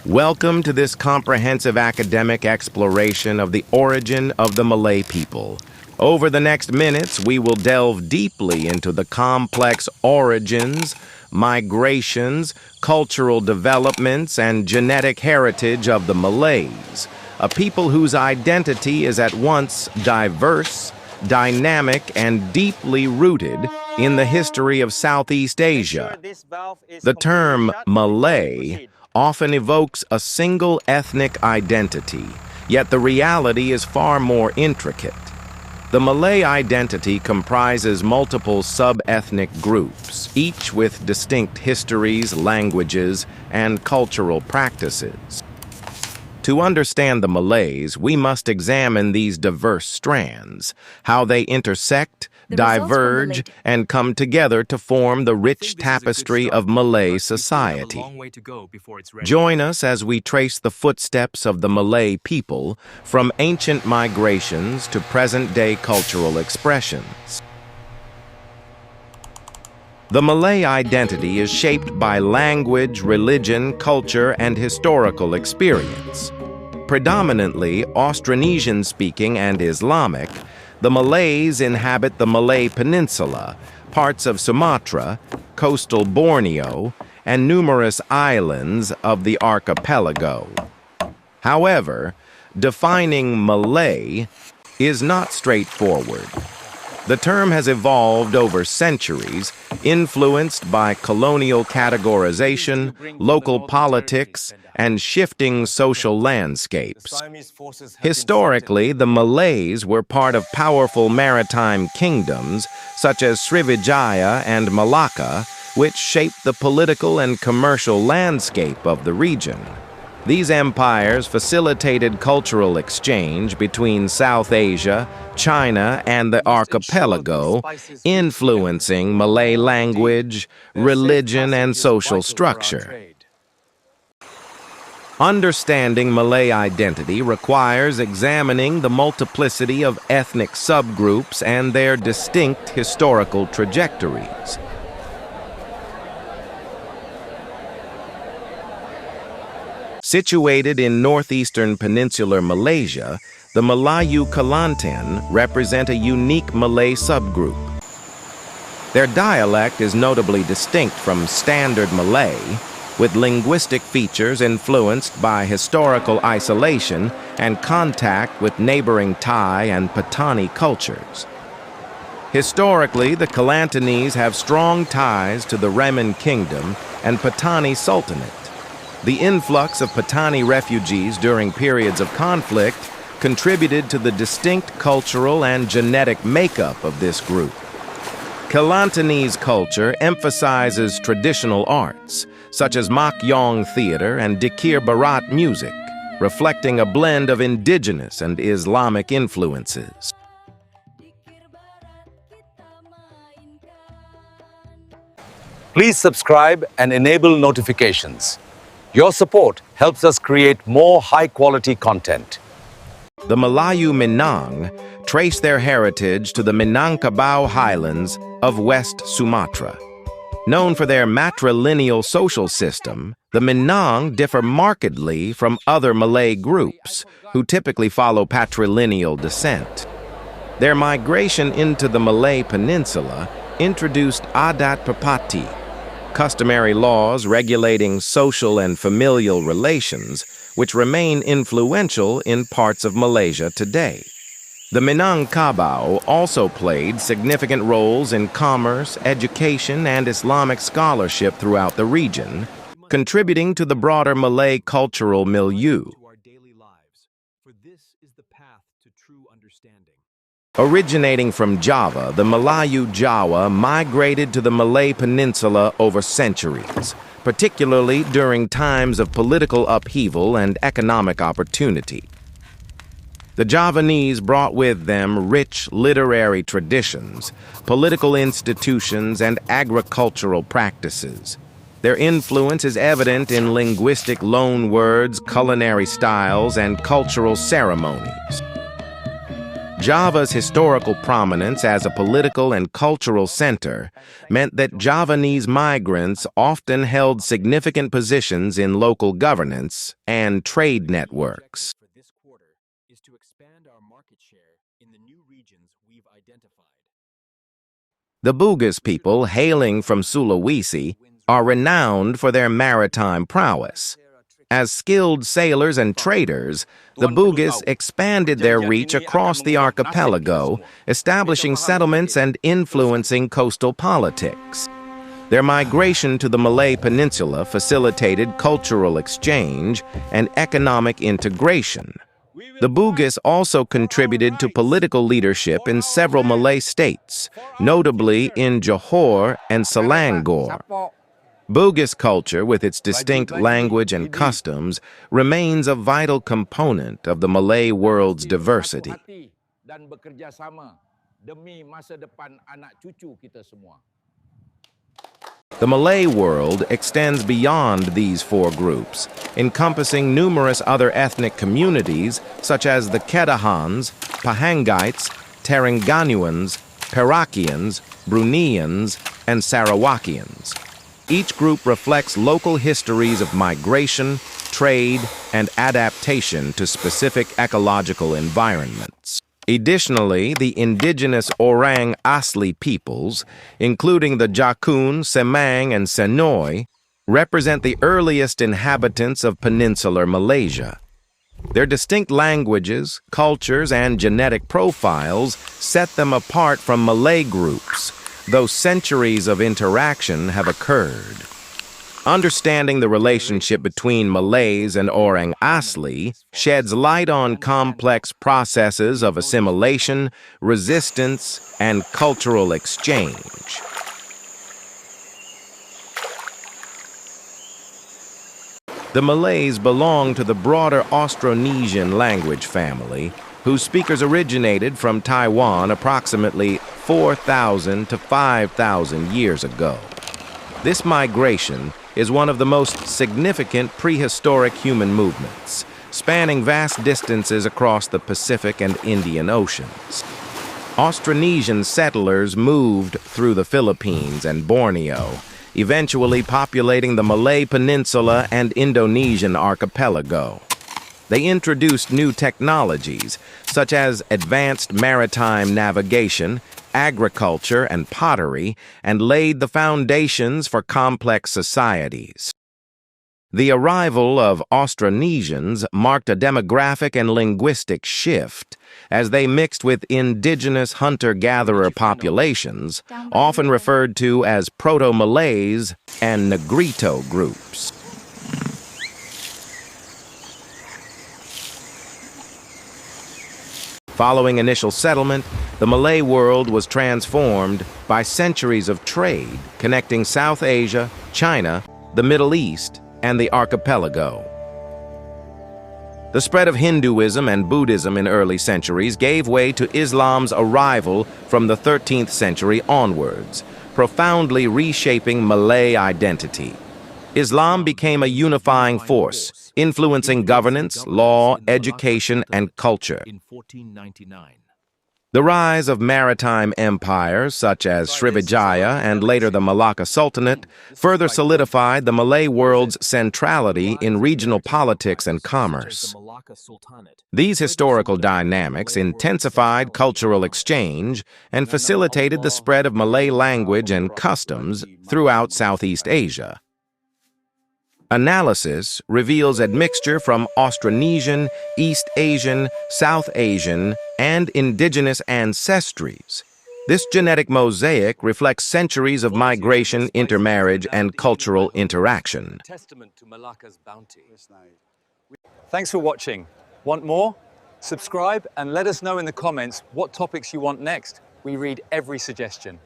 Welcome to this comprehensive academic exploration of the origin of the Malay people. Over the next minutes, we will delve deeply into the complex origins, migrations, cultural developments, and genetic heritage of the Malays, a people whose identity is at once diverse, dynamic, and deeply rooted in the history of Southeast Asia. The term Malay often evokes a single ethnic identity, yet the reality is far more intricate. The Malay identity comprises multiple sub-ethnic groups, each with distinct histories, languages, and cultural practices. To understand the Malays, we must examine these diverse strands, how they intersect, diverge, and come together to form the rich tapestry of Malay society. Join us as we trace the footsteps of the Malay people from ancient migrations to present-day cultural expressions. The Malay identity is shaped by language, religion, culture, and historical experience. Predominantly Austronesian-speaking and Islamic, the Malays inhabit the Malay Peninsula, parts of Sumatra, coastal Borneo, and numerous islands of the archipelago. However, defining Malay is not straightforward. The term has evolved over centuries, influenced by colonial categorization, local politics, and shifting social landscapes. Historically, the Malays were part of powerful maritime kingdoms, such as Sriwijaya and Malacca, which shaped the political and commercial landscape of the region. These empires facilitated cultural exchange between South Asia, China, and the archipelago, influencing Malay language, religion, and social structure. Understanding Malay identity requires examining the multiplicity of ethnic subgroups and their distinct historical trajectories. Situated in northeastern peninsular Malaysia, the Melayu Kelantan represent a unique Malay subgroup. Their dialect is notably distinct from Standard Malay, with linguistic features influenced by historical isolation and contact with neighboring Thai and Patani cultures. Historically, the Kelantanese have strong ties to the Remen Kingdom and Patani Sultanate. The influx of Patani refugees during periods of conflict contributed to the distinct cultural and genetic makeup of this group. Kelantanese culture emphasizes traditional arts, such as Makyong theater and Dikir Barat music, reflecting a blend of indigenous and Islamic influences. Please subscribe and enable notifications. Your support helps us create more high-quality content. The Malayu Minang trace their heritage to the Minangkabau highlands of West Sumatra. Known for their matrilineal social system, the Minang differ markedly from other Malay groups, who typically follow patrilineal descent. Their migration into the Malay Peninsula introduced adat papati, customary laws regulating social and familial relations, which remain influential in parts of Malaysia today. The Minangkabau also played significant roles in commerce, education, and Islamic scholarship throughout the region, contributing to the broader Malay cultural milieu. Originating from Java, the Malayu Jawa migrated to the Malay Peninsula over centuries, particularly during times of political upheaval and economic opportunity. The Javanese brought with them rich literary traditions, political institutions, and agricultural practices. Their influence is evident in linguistic loanwords, culinary styles, and cultural ceremonies. Java's historical prominence as a political and cultural center meant that Javanese migrants often held significant positions in local governance and trade networks. For this quarter is to expand our market share in the new regions we've identified. The Bugis people, hailing from Sulawesi, are renowned for their maritime prowess. As skilled sailors and traders, the Bugis expanded their reach across the archipelago, establishing settlements and influencing coastal politics. Their migration to the Malay Peninsula facilitated cultural exchange and economic integration. The Bugis also contributed to political leadership in several Malay states, notably in Johor and Selangor. Bugis culture, with its distinct language and customs, remains a vital component of the Malay world's diversity. The Malay world extends beyond these four groups, encompassing numerous other ethnic communities such as the Kedahans, Pahangites, Terengganuans, Perakians, Bruneians, and Sarawakians. Each group reflects local histories of migration, trade, and adaptation to specific ecological environments. Additionally, the indigenous Orang Asli peoples, including the Jakun, Semang, and Senoi, represent the earliest inhabitants of peninsular Malaysia. Their distinct languages, cultures, and genetic profiles set them apart from Malay groups, though centuries of interaction have occurred. Understanding the relationship between Malays and Orang Asli sheds light on complex processes of assimilation, resistance, and cultural exchange. The Malays belong to the broader Austronesian language family, whose speakers originated from Taiwan approximately 4,000 to 5,000 years ago. This migration is one of the most significant prehistoric human movements, spanning vast distances across the Pacific and Indian Oceans. Austronesian settlers moved through the Philippines and Borneo, eventually populating the Malay Peninsula and Indonesian archipelago. They introduced new technologies, such as advanced maritime navigation, agriculture, and pottery, and laid the foundations for complex societies. The arrival of Austronesians marked a demographic and linguistic shift as they mixed with indigenous hunter-gatherer populations, often referred to as Proto-Malays and Negrito groups. Following initial settlement, the Malay world was transformed by centuries of trade connecting South Asia, China, the Middle East, and the archipelago. The spread of Hinduism and Buddhism in early centuries gave way to Islam's arrival from the 13th century onwards, profoundly reshaping Malay identity. Islam became a unifying force, influencing governance, law, education, and culture. In 1499. The rise of maritime empires such as Sriwijaya and later the Malacca Sultanate further solidified the Malay world's centrality in regional politics and commerce. These historical dynamics intensified cultural exchange and facilitated the spread of Malay language and customs throughout Southeast Asia. Analysis reveals admixture from Austronesian, East Asian, South Asian, and indigenous ancestries. This genetic mosaic reflects centuries of migration, intermarriage, and cultural interaction. Testament to Malacca's bounty. Thanks for watching. Want more? Subscribe and let us know in the comments what topics you want next. We read every suggestion.